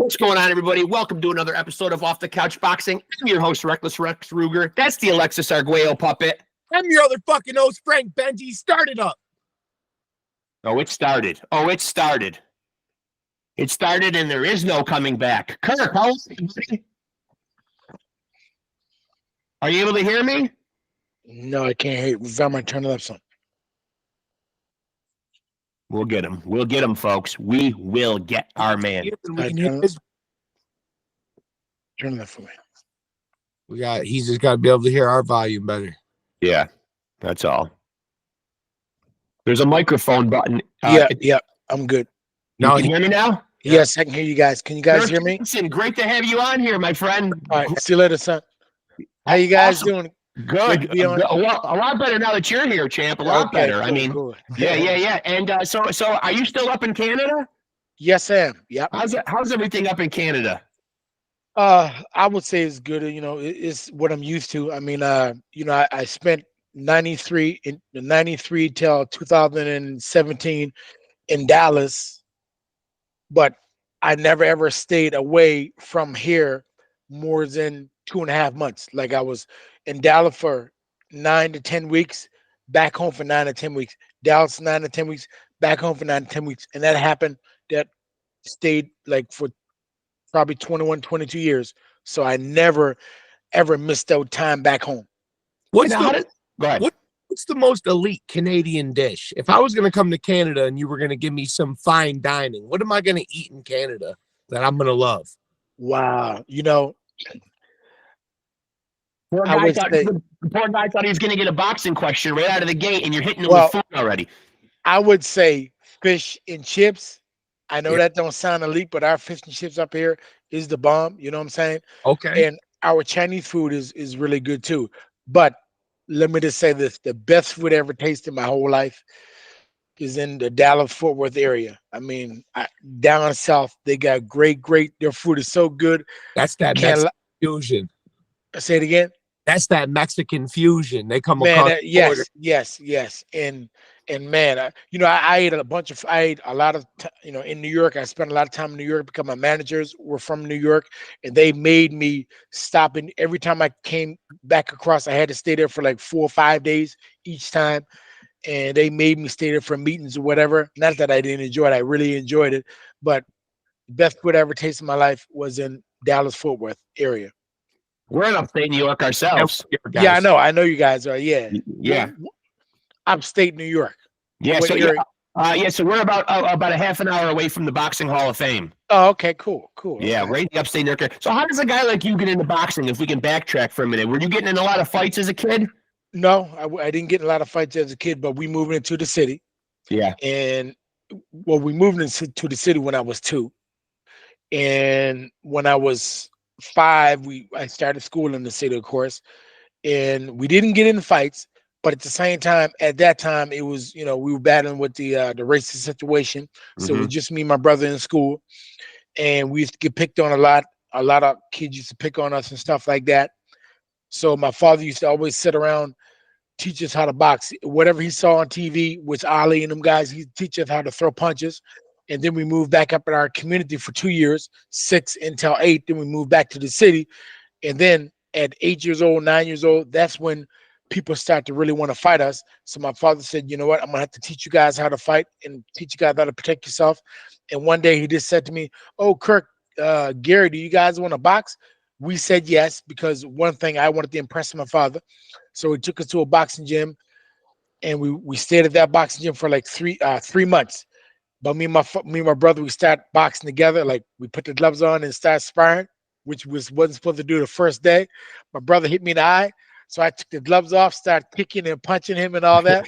What's going on, everybody? Welcome to another episode of Off the Couch Boxing. I'm your host, Reckless Rex Ruger. That's the Alexis Arguello puppet. I'm your other fucking host, Frank Benji. Start it up. Oh, it started. It started, and there is no coming back. Kirk, how is it, buddy? Are you able to hear me? No, I can't hear you. I'm going to turn it up some. We'll get him. We'll get him, folks. We will get our man. Turn it up for me. He's just got to be able to hear our volume better. Yeah, that's all. There's a microphone button. Yeah, I'm good. Now, can you hear me now? Yes, I can hear you guys. Can you guys hear me? Listen, great to have you on here, my friend. All right, see you later, son. How you guys doing? Good. Well, a lot better now that you're here, champ. A lot better. Cool, I mean, cool. Yeah. And so are you still up in Canada? Yes, I am. Yep. How's everything up in Canada? I would say it's good. You know, it's what I'm used to. I mean, I spent 93 till 2017 in Dallas, but I never ever stayed away from here more than 2.5 months. Like I was in Dallas for 9 to 10 weeks, back home for 9 to 10 weeks. Dallas 9 to 10 weeks, back home for 9 to 10 weeks, and that happened. That stayed like for probably 21, 22 years. So I never, ever missed out time back home. Go ahead. What's the most elite Canadian dish? If I was going to come to Canada and you were going to give me some fine dining, what am I going to eat in Canada that I'm going to love? Wow. You know, Poor guy thought he was going to get a boxing question right out of the gate, and you're hitting him with food already. I would say fish and chips. I know that don't sound elite, but our fish and chips up here is the bomb. You know what I'm saying? Okay. And our Chinese food is really good too. But let me just say this: the best food I ever tasted in my whole life is in the Dallas-Fort Worth area. I mean, down south, they got great. Their food is so good. That's that Mexican fusion. Say it again. That's that Mexican fusion. They come across. Yes. And man, I ate a lot of, in New York. I spent a lot of time in New York because my managers were from New York, and they made me stop. And every time I came back across, I had to stay there for like 4 or 5 days each time. And they made me stay there for meetings or whatever. Not that I didn't enjoy it. I really enjoyed it. But the best food I ever tasted in my life was in Dallas-Fort Worth area. We're in upstate New York ourselves. Yeah, I know. I know you guys are. Yeah. Upstate New York. Yeah. So so we're about a half an hour away from the Boxing Hall of Fame. Oh, okay, cool. Yeah, right in the upstate New York. So how does a guy like you get into boxing? If we can backtrack for a minute, were you getting in a lot of fights as a kid? No, I didn't get in a lot of fights as a kid, but we moved into the city. Yeah. And we moved into the city when I was 2, and when I was 5, I started school in the city, of course, and we didn't get in fights. But at the same time, at that time, it was, we were battling with the racist situation. So it was just me and my brother in school, and we used to get picked on a lot. A lot of kids used to pick on us and stuff like that. So my father used to always sit around, teach us how to box. Whatever he saw on TV, which Ali and them guys, he'd teach us how to throw punches. And then we moved back up in our community for 2 years, 6 until 8. Then we moved back to the city. And then at 8 years old, 9 years old, that's when people start to really want to fight us. So my father said, you know what, I'm going to have to teach you guys how to fight and teach you guys how to protect yourself. And one day he just said to me, oh, Kirk, Gary, do you guys want to box? We said yes, because one thing, I wanted to impress my father. So he took us to a boxing gym, and we stayed at that boxing gym for like 3 months. But me and my brother, we started boxing together. Like, we put the gloves on and started sparring, which wasn't supposed to do the first day. My brother hit me in the eye, so I took the gloves off, started kicking and punching him and all that.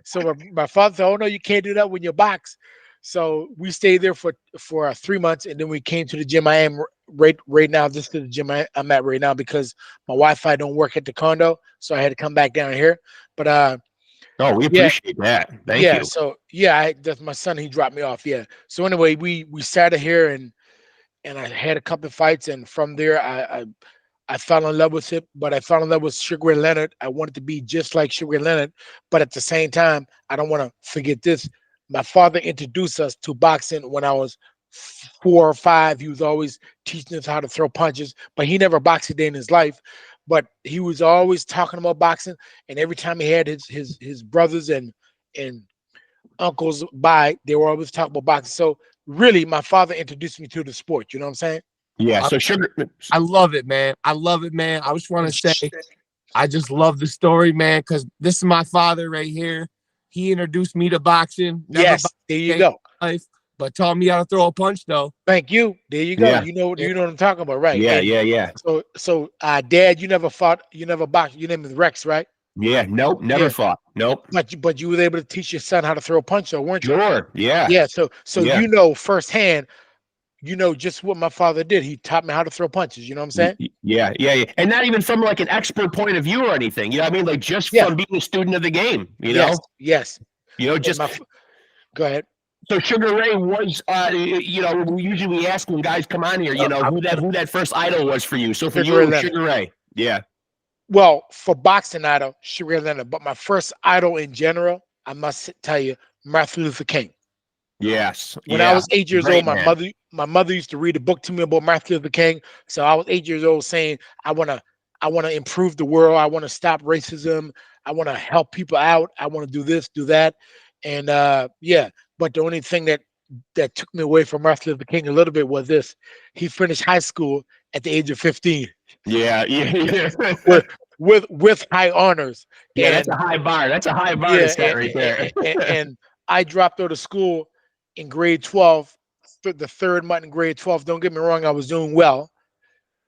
So my father said, "Oh no, you can't do that when you box." So we stayed there for 3 months, and then we came to the gym I am right now. This is the gym I'm at right now, because my Wi-Fi don't work at the condo, so I had to come back down here. But we appreciate that. Thank you. So that's my son. He dropped me off. Yeah. So anyway, we started here, and I had a couple of fights, and from there I fell in love with it. But I fell in love with Sugar Ray Leonard. I wanted to be just like Sugar Ray Leonard, but at the same time, I don't want to forget this. My father introduced us to boxing when I was 4 or 5. He was always teaching us how to throw punches, but he never boxed a day in his life. But he was always talking about boxing, and every time he had his brothers and uncles by, they were always talking about boxing. So really, my father introduced me to the sport. You know what I'm saying? Yeah. So Sugar, I love it, man. I love it, man. I just want to say, I just love the story, man, because this is my father right here. He introduced me to boxing. Yes, there you go. Life, but taught me how to throw a punch, though. Thank you. There you go. Yeah. You know what I'm talking about, right? Yeah, And yeah. So, Dad, you never fought, you never boxed. Your name is Rexx, right? Yeah. Nope. Never Yeah. fought. Nope. But you was able to teach your son how to throw a punch, though, weren't you? Sure. Yeah. Yeah. So Yeah. you know firsthand, you know just what my father did. He taught me how to throw punches. You know what I'm saying? Yeah. And not even from like an expert point of view or anything. You know what I mean? Like just from being a student of the game. You know? Yes. You know, just go ahead. So Sugar Ray was, you know, usually we ask when guys come on here, you know, who that first idol was for you. So for Sugar you, Ray Sugar Ray. Yeah. Well, for boxing idol, Sugar Ray Leonard. But my first idol in general, I must tell you, Martin Luther King. Yes. When I was 8 years old, man. my mother used to read a book to me about Martin Luther King. So I was 8 years old saying, I wanna improve the world. I want to stop racism. I want to help people out. I want to do this, do that. And but the only thing that took me away from Martin Luther King a little bit was this: he finished high school at the age of 15. Yeah. with high honors. Yeah, and that's a high bar. That's a high bar to set right there. And I dropped out of school in grade 12, the third month in grade 12. Don't get me wrong, I was doing well,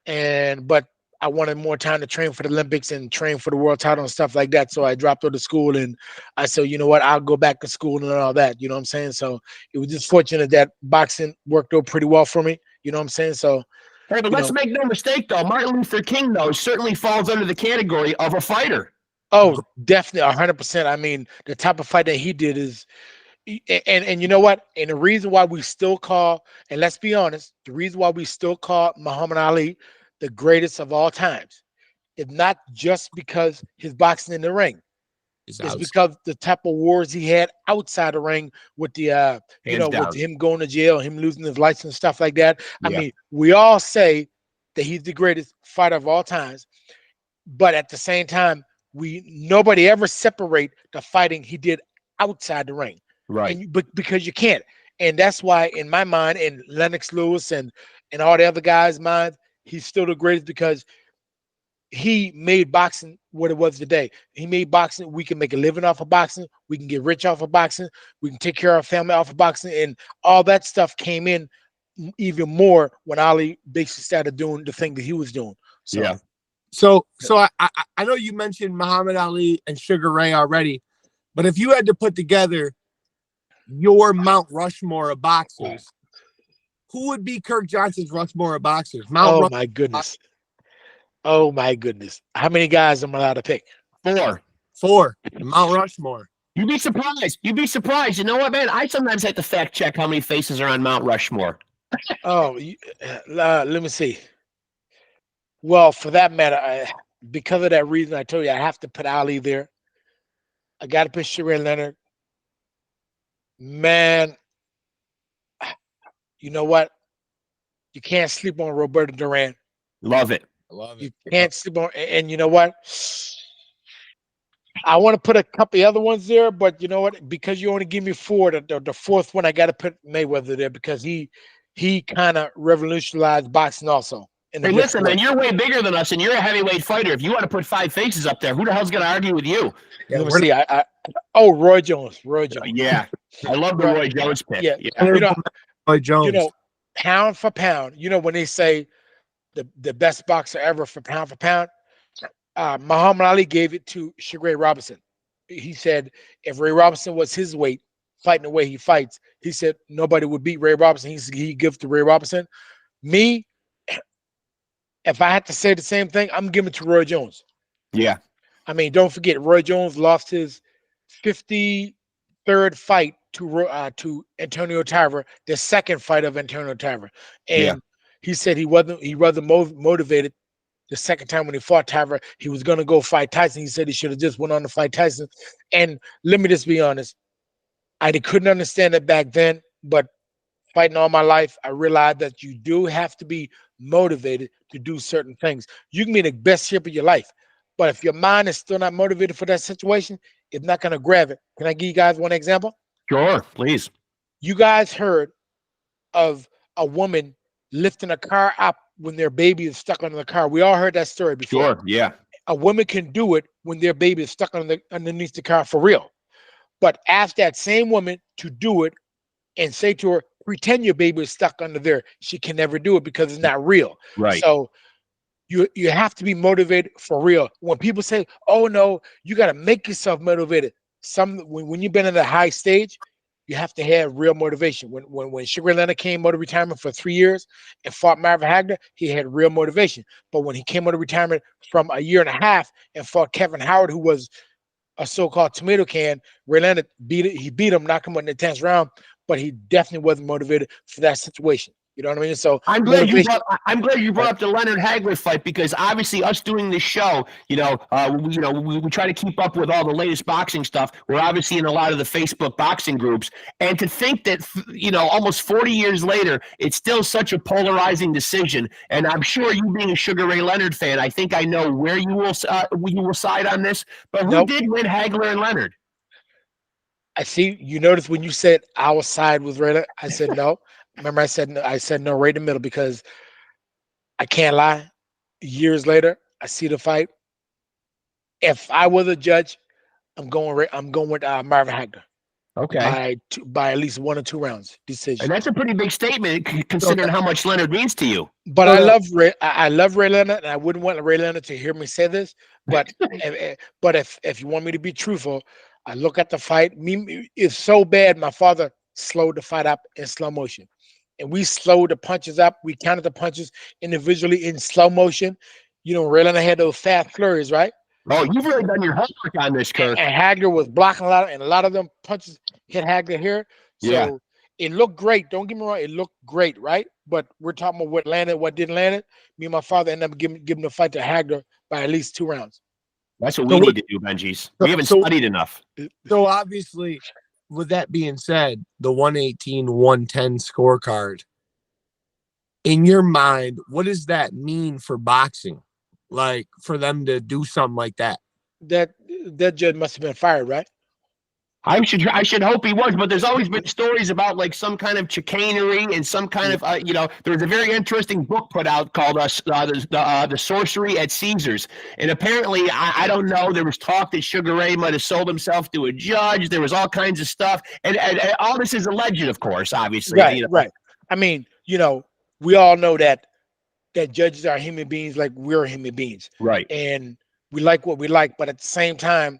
but I wanted more time to train for the Olympics and train for the world title and stuff like that. So I dropped out of school and I said, you know what, I'll go back to school and all that. You know what I'm saying? So it was just fortunate that boxing worked out pretty well for me. You know what I'm saying? So, hey, but let's make no mistake, though. Martin Luther King, though, certainly falls under the category of a fighter. Oh, definitely 100%. I mean, the type of fight that he did is, and you know what? And the reason why we still call, and let's be honest, the reason why we still call Muhammad Ali the greatest of all times is not just because his boxing in the ring. It's because the type of wars he had outside the ring with the, with him going to jail, him losing his license, stuff like that. Yeah. I mean, we all say that he's the greatest fighter of all times, but at the same time, nobody ever separate the fighting he did outside the ring. Right. Because you can't. And that's why in my mind, and Lennox Lewis and all the other guys' minds, he's still the greatest because he made boxing what it was today. He made boxing. We can make a living off of boxing. We can get rich off of boxing. We can take care of our family off of boxing. And all that stuff came in even more when Ali basically started doing the thing that he was doing. So, yeah. So I know you mentioned Muhammad Ali and Sugar Ray already, but if you had to put together your Mount Rushmore of boxers, who would be Kirk Johnson's Rushmore of boxers? My goodness. Oh my goodness. How many guys am I allowed to pick? 4. Mount Rushmore. You'd be surprised. You know what, man? I sometimes have to fact check how many faces are on Mount Rushmore. Let me see. Well, for that matter, because of that reason I told you, I have to put Ali there. I got to put Sugar Ray Leonard. Man, you know what? You can't sleep on Roberto Duran. Love it. You can't sleep on, and you know what? I want to put a couple of other ones there, but you know what? Because you only give me 4, the fourth one I got to put Mayweather there because he kind of revolutionized boxing also. Hey, listen, man, you're way bigger than us, and you're a heavyweight fighter. If you want to put 5 faces up there, who the hell's going to argue with you? Yeah, let me see. Roy Jones. Yeah, I love the Roy Jones pick. Yeah. Roy Jones. You know, pound for pound. You know when they say the best boxer ever for pound, Muhammad Ali gave it to Sugar Ray Robinson. He said if Ray Robinson was his weight, fighting the way he fights, he said nobody would beat Ray Robinson. He give to Ray Robinson. Me, if I had to say the same thing, I'm giving it to Roy Jones. Yeah. I mean, don't forget, Roy Jones lost his 53rd fight to Antonio Tarver, the second fight of Antonio Tarver. And he said he wasn't motivated the second time when he fought Tarver. He was going to go fight Tyson. He said he should have just went on to fight Tyson. And let me just be honest. I couldn't understand it back then, but fighting all my life, I realized that you do have to be motivated to do certain things. You can be in the best shape of your life, but if your mind is still not motivated for that situation, it's not going to grab it. Can I give you guys one example? Sure, please. You guys heard of a woman lifting a car up when their baby is stuck under the car. We all heard that story before. Sure, yeah. A woman can do it when their baby is stuck underneath the car for real. But ask that same woman to do it and say to her, pretend your baby is stuck under there. She can never do it because it's not real. Right. So you have to be motivated for real. When people say, oh no, you got to make yourself motivated. When you've been in the high stage, you have to have real motivation. When Sugar Leonard came out of retirement for 3 years and fought Marvin Hagler, he had real motivation. But when he came out of retirement from a year and a half and fought Kevin Howard, who was a so-called tomato can, Ray Leonard beat him, knocked him out in the 10th round, but he definitely wasn't motivated for that situation. You know what I mean? So I'm glad you brought up the Leonard Hagler fight, because obviously us doing this show, we try to keep up with all the latest boxing stuff. We're obviously in a lot of the Facebook boxing groups, and to think that almost 40 years later, it's still such a polarizing decision. And I'm sure you, being a Sugar Ray Leonard fan, I think I know where you will side on this. But who did win, Hagler and Leonard? I see. You notice when you said our side was Ray Leonard, I said no. Remember, I said no right in the middle, because I can't lie. Years later, I see the fight. If I was a judge, I'm going with Marvin Hagler. Okay. By at least 1 or 2 rounds decision. And that's a pretty big statement, considering how much Leonard means to you. But I love Ray Leonard, and I wouldn't want Ray Leonard to hear me say this. But if you want me to be truthful, I look at the fight. It's so bad. My father slowed the fight up in slow motion, and we slowed the punches up. We counted the punches individually in slow motion. Ray Leonard had those fast flurries, right? Oh, you've really done your homework on this, Kirk. And Hagler was blocking a lot of them punches hit Hagler here. So it looked great. Don't get me wrong, it looked great, right? But we're talking about what landed, what didn't land it. Me and my father ended up giving the fight to Hagler by at least 2 rounds. That's what we need to do, Benjis. We haven't studied enough. So obviously, with that being said, the 118-110 scorecard, in your mind, what does that mean for boxing? Like, for them to do something like that? That judge must have been fired, right? I should hope he was, but there's always been stories about like some kind of chicanery and some kind of there was a very interesting book put out called the Sorcery at Caesars, and apparently I don't know, there was talk that Sugar Ray might have sold himself to a judge. There was all kinds of stuff, and all this is alleged, of course, obviously. Right. I mean, we all know that judges are human beings, like we're human beings, right? And we like what we like, but at the same time,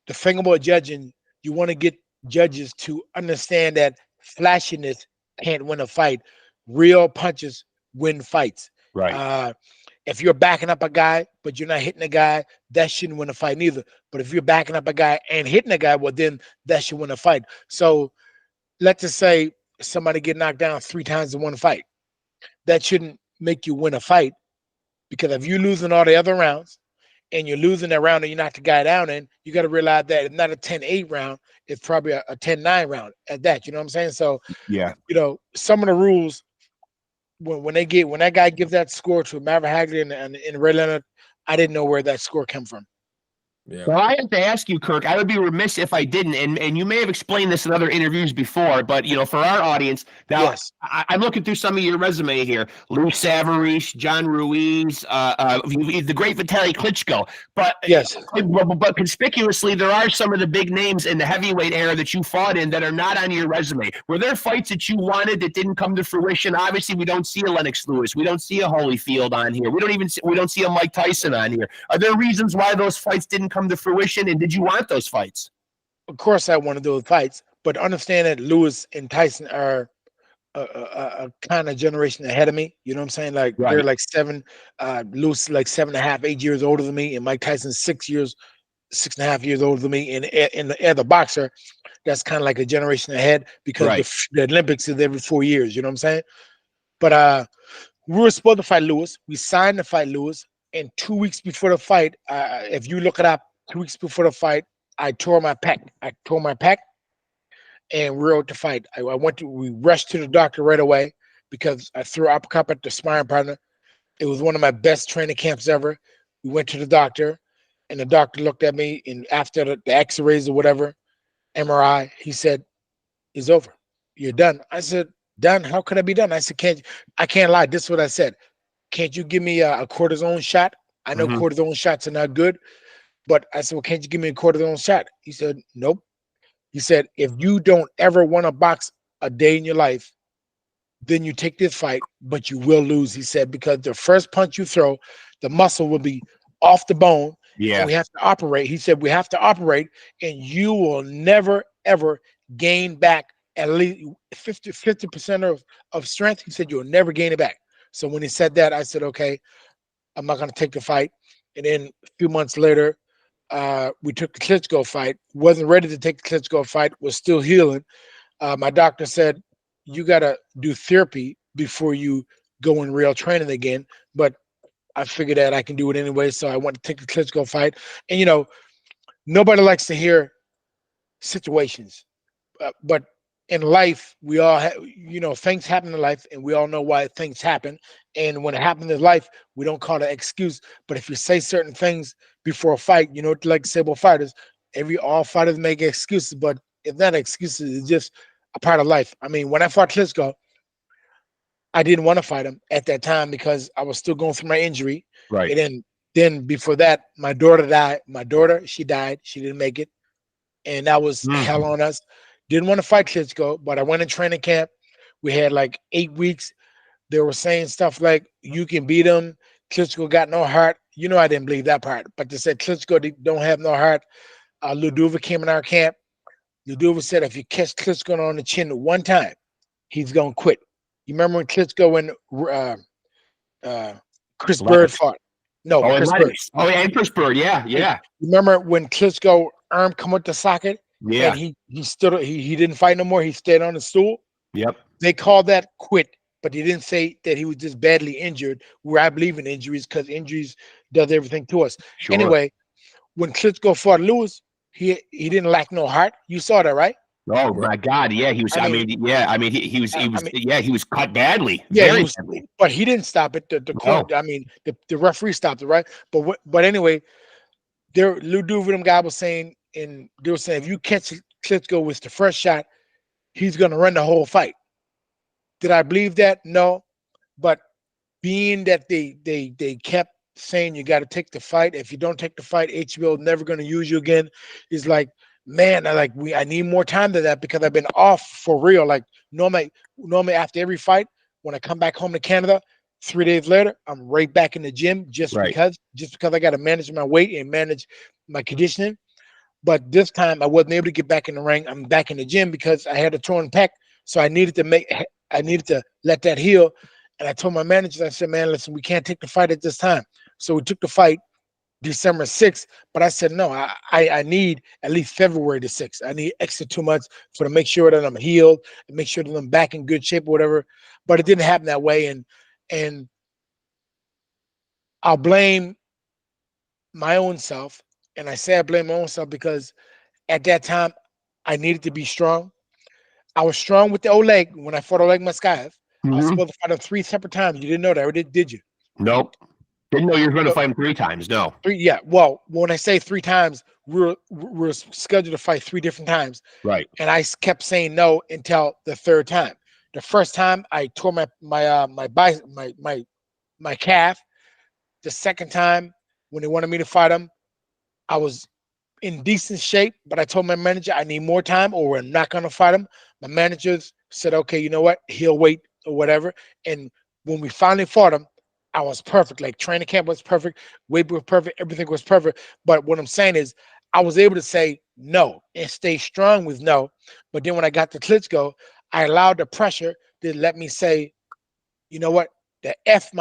the thing about judging, you want to get judges to understand that flashiness can't win a fight. Real punches win fights. Right. If you're backing up a guy, but you're not hitting a guy, that shouldn't win a fight neither. But if you're backing up a guy and hitting a guy, well, then that should win a fight. So let's just say somebody get knocked down 3 times in one fight. That shouldn't make you win a fight, because if you're losing all the other rounds, and you're losing that round and you knock the guy down, and you got to realize that it's not a 10-8 round, it's probably a 10-9 round at that. You know what I'm saying? So some of the rules, when that guy gives that score to Marvin Hagler and Ray Leonard, I didn't know where that score came from. Yeah. Well, I have to ask you, Kirk, I would be remiss if I didn't, and you may have explained this in other interviews before, but, for our audience, now, yes. I'm looking through some of your resume here. Lou Savarish, John Ruiz, the great Vitaly Klitschko. But, yes. But conspicuously, there are some of the big names in the heavyweight era that you fought in that are not on your resume. Were there fights that you wanted that didn't come to fruition? Obviously, we don't see a Lennox Lewis. We don't see a Holyfield on here. We don't see a Mike Tyson on here. Are there reasons why those fights didn't come to fruition, and did you want those fights? Of course I wanted those fights, but understand that Lewis and Tyson are a kind of generation ahead of me. You know what I'm saying? Like they're like 7, Lewis like 7.5, 8 years older than me, and Mike Tyson's 6.5 years older than me. And as a boxer, that's kind of like a generation ahead, because the Olympics is every 4 years. You know what I'm saying? But we were supposed to fight Lewis. We signed to fight Lewis, and 2 weeks before the fight, if you look it up, 2 weeks before the fight, I tore my pec. and we were to fight. We rushed to the doctor right away because I threw an uppercut at the sparring partner. It was one of my best training camps ever. We went to the doctor, and the doctor looked at me, and after the x-rays or whatever, MRI, he said, "It's over. You're done." I said, "Done? How could I be done?" I said, I can't lie. This is what I said. "Can't you give me a cortisone shot? I know cortisone shots are not good, but I said, well, can't you give me a cortisone shot?" He said, "Nope." He said, "If you don't ever want to box a day in your life, then you take this fight, but you will lose." He said, "Because the first punch you throw, the muscle will be off the bone, and we have to operate." He said, "We have to operate, and you will never, ever gain back at least 50% of strength." He said, "You'll never gain it back." So when he said that, I said, "Okay, I'm not going to take the fight." And then a few months later, we took the Klitschko fight. Wasn't ready to take the Klitschko fight. Was still healing. My doctor said, "You got to do therapy before you go in real training again." But I figured that I can do it anyway. So I went to take the Klitschko fight. And, nobody likes to hear situations. But in life, we all things happen in life, and we all know why things happen. And when it happens in life, we don't call it an excuse. But if you say certain things before a fight, like to say about fighters, all fighters make excuses, but it's not excuses, it's just a part of life. I mean, when I fought Klitschko, I didn't want to fight him at that time because I was still going through my injury. Right. And then before that, my daughter died. My daughter, she died. She didn't make it. And that was hell on us. Didn't want to fight Klitschko, but I went in training camp. We had like 8 weeks. They were saying stuff like, "You can beat him. Klitschko got no heart." I didn't believe that part. But they said Klitschko don't have no heart. Ludovic came in our camp. Ludovic said, "If you catch Klitschko on the chin one time, he's going to quit." You remember when Klitschko and Chris Bird fought? No, Chris Bird. Oh, yeah, and Chris Bird. Yeah. You remember when Klitschko arm come with the socket? Yeah. And he stood. He didn't fight no more. He stayed on the stool. Yep. They called that quit, but they didn't say that he was just badly injured. Where I believe in injuries, because injuries does everything to us. Sure. Anyway, when Klitschko fought Lewis, he didn't lack no heart. You saw that, right? Oh my God! Yeah, he was. He was cut badly. Yeah, Very badly. But he didn't stop it. The referee stopped it, right? But anyway, Ludovic guy was saying, and they were saying, if you catch Klitschko with the first shot, he's gonna run the whole fight. Did I believe that? No, but being that they kept saying you got to take the fight. If you don't take the fight, HBO is never going to use you again. Is like, man, I need more time than that because I've been off for real. Like normally after every fight, when I come back home to Canada, 3 days later, I'm right back in the gym just because I got to manage my weight and manage my conditioning. But this time I wasn't able to get back in the ring. I'm back in the gym because I had a torn pec, so I needed to let that heal. And I told my manager, I said, "Man, listen, we can't take the fight at this time." So we took the fight December 6th, but I said, no, I need at least February the 6th. I need extra 2 months to make sure that I'm healed and make sure that I'm back in good shape or whatever. But it didn't happen that way. And I'll blame my own self. And I say I blame my own self because at that time I needed to be strong. I was strong with the Oleg when I fought Oleg Maskaev. I was supposed to fight him 3 separate times. You didn't know that, or did you? Nope. Didn't know you were going to fight him 3 times. No. 3, yeah. Well, when I say 3 times, we're scheduled to fight 3 different times. Right. And I kept saying no until the 3rd time. The first time I tore my calf. The second time when they wanted me to fight him, I was in decent shape, but I told my manager I need more time or we're not going to fight him. My managers said, okay, you know what? He'll wait or whatever. And when we finally fought him, I was perfect. Like training camp was perfect, weight was perfect, everything was perfect. But what I'm saying is I was able to say no and stay strong with no. But then when I got to Klitschko, I allowed the pressure to let me say, you know what? The F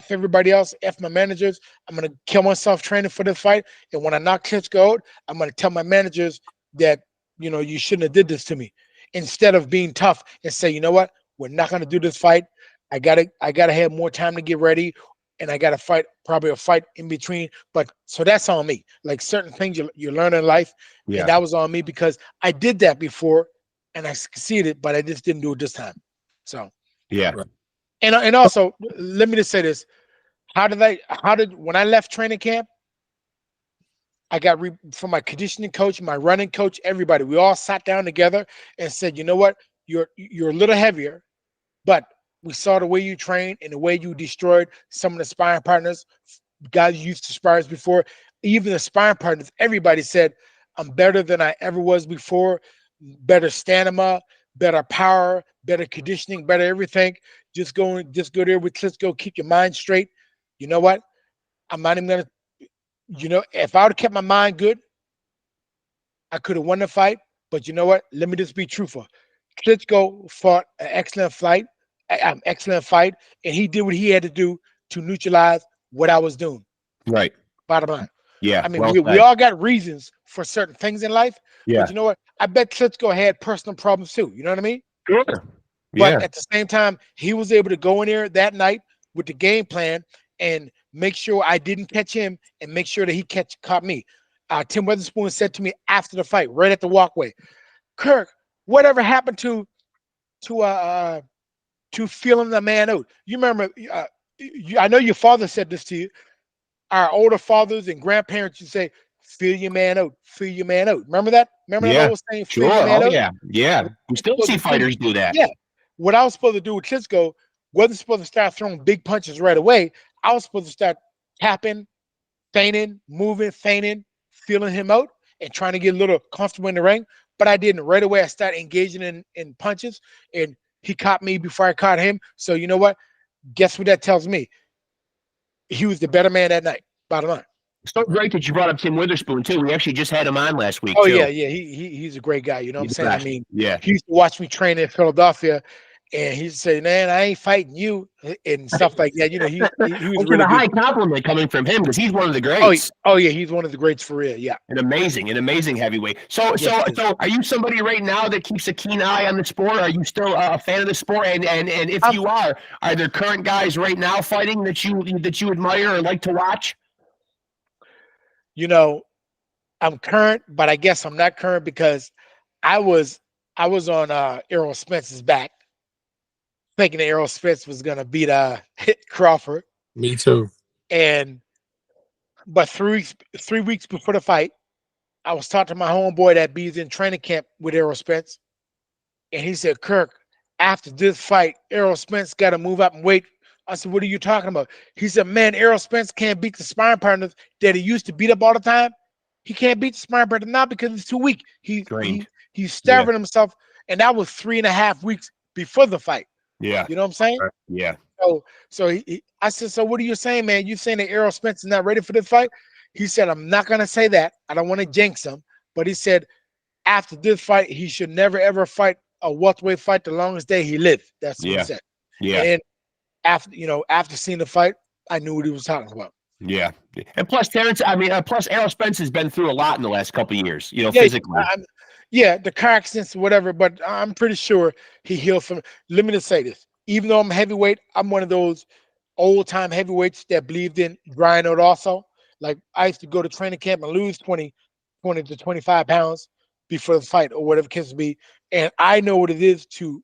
everybody else, F my managers. I'm gonna kill myself training for the fight. And when I knock Klitschko out, I'm gonna tell my managers that, you know, you shouldn't have did this to me. Instead of being tough and say, you know what, we're not gonna do this fight. I gotta have more time to get ready, and I gotta fight probably a fight in between. But so that's on me. Like certain things you learn in life, and that was on me because I did that before, and I succeeded, but I just didn't do it this time. So Yeah. and also let me just say this: how did when I left training camp? I got from my conditioning coach, my running coach, everybody. We all sat down together and said, you know what, you're a little heavier, but we saw the way you trained and the way you destroyed some of the sparring partners, guys you used to spars before, even the sparring partners. Everybody said, I'm better than I ever was before, better stamina, better power, better conditioning, better everything. Just go there with Klitschko, keep your mind straight. You know what? I'm not even gonna, if I would have kept my mind good, I could have won the fight. But you know what? Let me just be truthful. Klitschko fought an excellent fight, and he did what he had to do to neutralize what I was doing. Right. Bottom line. Yeah. I mean, well we all got reasons for certain things in life. Yeah. But you know what? I bet Klitschko had personal problems too. You know what I mean? Sure. But Yeah. at the same time, he was able to go in there that night with the game plan and make sure I didn't catch him and make sure that he caught me. Tim Weatherspoon said to me after the fight, right at the walkway, Kirk, whatever happened to feeling the man out? You remember? I know your father said this to you. Our older fathers and grandparents used to say, "Feel your man out, feel your man out." Remember that? Remember that old saying, "Feel Sure. your man Oh out"? yeah. Yeah. We still see fighters do that. Yeah. What I was supposed to do with Klitschko wasn't supposed to start throwing big punches right away. I was supposed to start tapping, feigning, moving, feigning, feeling him out, and trying to get a little comfortable in the ring. But I didn't. Right away, I started engaging in punches, and he caught me before I caught him. So you know what? Guess what that tells me? He was the better man that night. Bottom line. So great that you brought up Tim Witherspoon too. We actually just had him on last week. Oh too. yeah. He's a great guy. You know what I'm saying? I mean, yeah. he used to watch me train in Philadelphia, and he'd say, "Man, I ain't fighting you," and stuff like that. You know, he was really a good. high compliment coming from him because he's one of the Oh, greats. oh yeah, he's one of the greats for real. Yeah, An amazing heavyweight. So are you somebody right now that keeps a keen eye on the sport? Are you still a fan of the sport? And if you are there current guys right now fighting that you admire or like to watch? You know, I'm current, but I guess I'm not current because I was on Errol Spence's back, thinking that Errol Spence was gonna beat Crawford. Me too. But 3 weeks before the fight, I was talking to my homeboy that be's in training camp with Errol Spence, and he said, "Kirk, after this fight, Errol Spence got to move up and weight." I said, "What are you talking about?" He said, "Man, Errol Spence can't beat the sparring partners that he used to beat up all the time. He can't beat the sparring partner now because he's too weak. He's starving himself." And that was 3.5 weeks before the fight. Yeah. You know what I'm saying? Yeah. So I said, "So what are you saying, man? You saying that Errol Spence is not ready for this fight?" He said, "I'm not going to say that. I don't want to jinx him." But he said, after this fight, he should never, ever fight a welterweight fight the longest day he lived. That's what he said. Yeah. And after seeing the fight, I knew what he was talking about. Yeah. And plus plus Errol Spence has been through a lot in the last couple of years, physically. The car accidents, whatever, but I'm pretty sure he healed from. Let me just say this. Even though I'm heavyweight, I'm one of those old-time heavyweights that believed in drying out also. Like, I used to go to training camp and lose 20 to 25 pounds before the fight or whatever the case may be. And I know what it is to,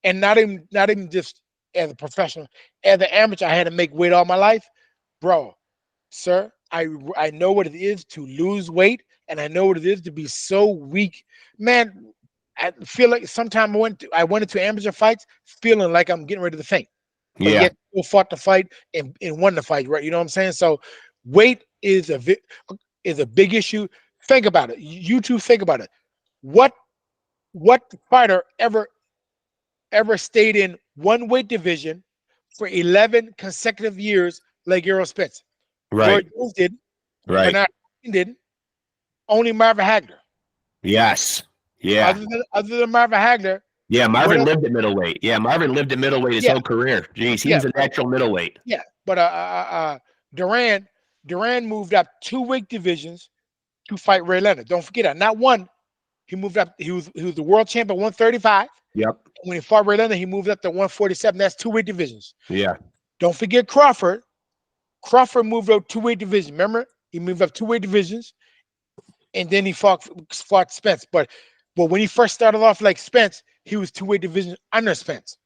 and not even just as a professional, as an amateur, I had to make weight all my life. Bro, sir, I know what it is to lose weight, and I know what it is to be so weak. Man, I feel like sometimes I went into amateur fights feeling like I'm getting ready to faint. But yet still fought the fight and won the fight, right? You know what I'm saying? So weight is a big issue. Think about it. You two think about it. What fighter ever stayed in one weight division for 11 consecutive years like Errol Spence? Right. Roy Jones did. Right. Bernard didn't. Only Marvin Hagler. Yes. Yeah. Other than Marvin Hagler. Yeah, Marvin lived at middleweight. Yeah, Marvin lived at middleweight his whole career. Jeez, he was a natural middleweight. Yeah, but Duran moved up 2 weight divisions to fight Ray Leonard. Don't forget that. Not one. He moved up. He was the world champion at 135. Yep. When he fought Ray Leonard, he moved up to 147. That's 2 weight divisions. Yeah. Don't forget Crawford. Crawford moved up 2 weight divisions. Remember, he moved up 2 weight divisions, and then he fought Spence. But But when he first started off like Spence, he was 2-weight division under Spence.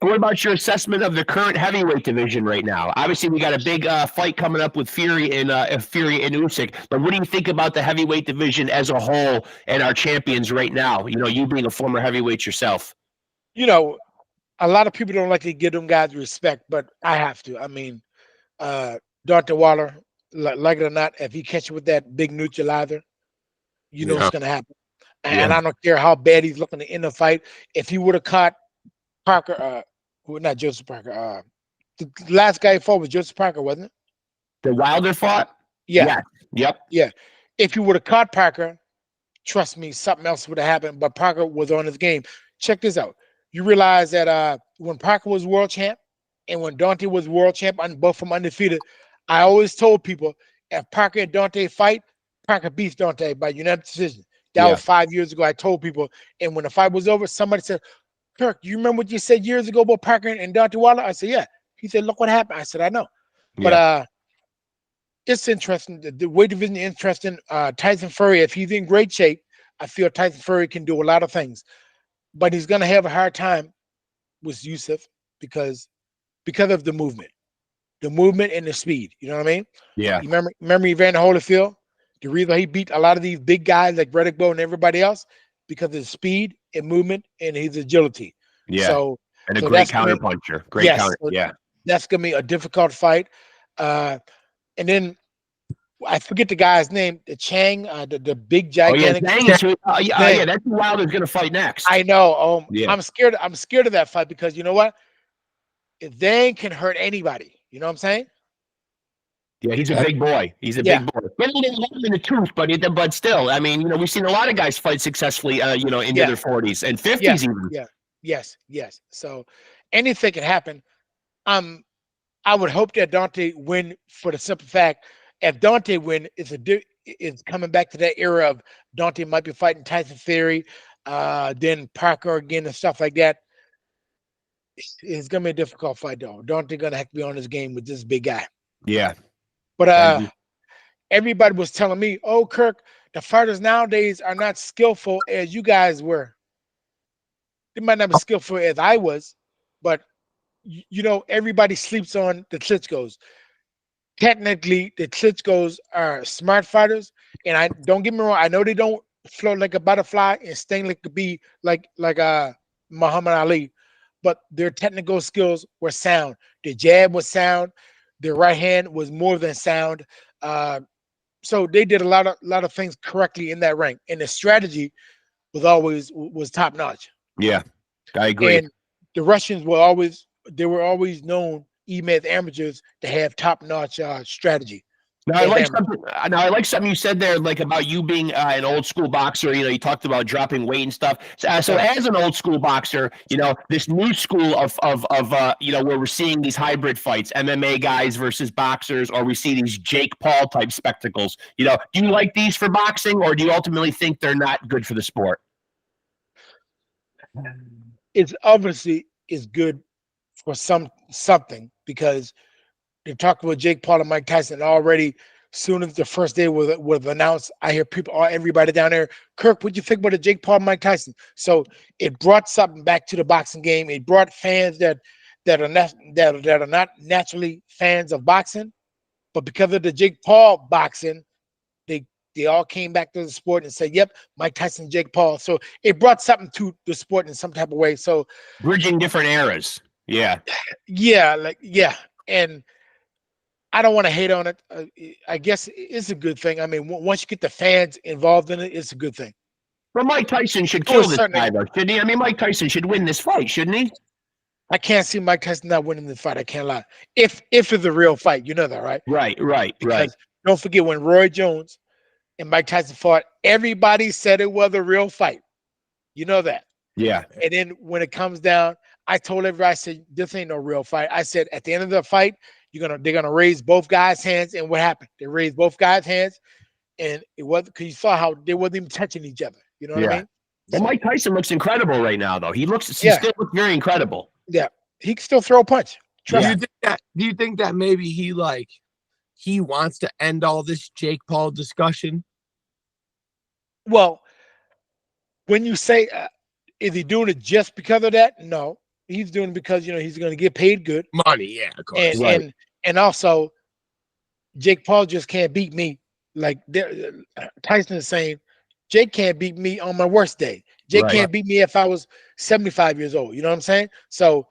What about your assessment of the current heavyweight division right now? Obviously, we got a big fight coming up with Fury and Usyk. But what do you think about the heavyweight division as a whole and our champions right now? You know, you being a former heavyweight yourself. You know, a lot of people don't like to give them guys respect, but I have to. I mean, Deontay Wilder, like it or not, if he catches with that big neutralizer, you know what's going to happen. And I don't care how bad he's looking to end the fight. If he would have caught Parker, not Joseph Parker, the last guy he fought was Joseph Parker, wasn't it? The Wilder fought? Yeah. Yep. Yeah. If he would have caught Parker, trust me, something else would have happened. But Parker was on his game. Check this out. You realize that when Parker was world champ and when Deontay was world champ, both from undefeated, I always told people if Parker and Deontay fight, Parker beats Deontay by unanimous decision. That was 5 years ago. I told people, and when the fight was over, somebody said, "Kirk, you remember what you said years ago about Parker and Deontay Wilder?" I said, "Yeah." He said, "Look what happened." I said, "I know." But it's interesting. The weight division is interesting. Tyson Fury, if he's in great shape, I feel Tyson Fury can do a lot of things. But he's going to have a hard time with Usyk because of the movement and the speed. You know what I mean? Yeah. You remember Evander Holyfield? The reason he beat a lot of these big guys like Riddick Bowe and everybody else because of his speed and movement and his agility. Yeah. So and a great counterpuncher. Great counter. Yeah. That's gonna be a difficult fight. And then I forget the guy's name, the Chang, the big gigantic. Yeah, that's who Wilder's gonna fight next. I know. I'm scared of that fight because you know what? If they can hurt anybody, you know what I'm saying? Yeah, he's a big boy. He's a big boy. Maybe he didn't let him in the tooth, but still, I mean, you know, we've seen a lot of guys fight successfully, you know, into their 40s and 50s even. Yeah. Yes. So anything can happen. I would hope that Deontay win for the simple fact, if Deontay win, it's coming back to that era of Deontay might be fighting Tyson Fury, then Parker again and stuff like that. It's gonna be a difficult fight though. Deontay gonna have to be on his game with this big guy. Yeah. But everybody was telling me, "Oh, Kirk, the fighters nowadays are not skillful as you guys were. They might not be skillful as I was, but you know, everybody sleeps on the Klitschko's. Technically, the Klitschko's are smart fighters, and I don't get me wrong. I know they don't float like a butterfly and sting like a bee, like Muhammad Ali, but their technical skills were sound. Their jab was sound. Their right hand was more than sound. So they did a lot of things correctly in that ring, and the strategy was top notch. Yeah, I agree. And the Russians were always known, even as amateurs, to have top notch strategy. Now I like something you said there, like about you being an old school boxer. You know, you talked about dropping weight and stuff. So as an old school boxer, you know, this new school of you know, where we're seeing these hybrid fights, MMA guys versus boxers, or we see these Jake Paul type spectacles. You know, do you like these for boxing, or do you ultimately think they're not good for the sport? It's obviously is good for something because they're talking about Jake Paul and Mike Tyson already. Soon as the first day was announced, I hear everybody down there, "Kirk, what'd you think about the Jake Paul and Mike Tyson?" So it brought something back to the boxing game. It brought fans that are not naturally fans of boxing, but because of the Jake Paul boxing, they all came back to the sport and said, "Yep, Mike Tyson, Jake Paul." So it brought something to the sport in some type of way. So bridging different eras. Yeah. And I don't want to hate on it. I guess it's a good thing. I mean, once you get the fans involved in it, it's a good thing. But Mike Tyson should kill this guy, though, shouldn't he? I mean, Mike Tyson should win this fight, shouldn't he? I can't see Mike Tyson not winning the fight. I can't lie. If it's a real fight, you know that, right? Right. Don't forget when Roy Jones and Mike Tyson fought, everybody said it was a real fight. You know that. Yeah. And then when it comes down, I told everybody, I said, "This ain't no real fight." I said, at the end of the fight, they're gonna raise both guys' hands. And what happened? They raised both guys' hands, and it was because you saw how they wasn't even touching each other. You know what I mean? Well, Mike Tyson looks incredible right now, though. He still looks very incredible. Yeah, he can still throw a punch. Do you think that maybe he wants to end all this Jake Paul discussion? Well, when you say, is he doing it just because of that? No, he's doing it because he's going to get paid good Money, yeah, of course. and Right. and also Jake Paul just can't beat me. Like Tyson is saying, Jake can't beat me on my worst day. Jake Right. can't beat me if I was 75 years old. You know what I'm saying? So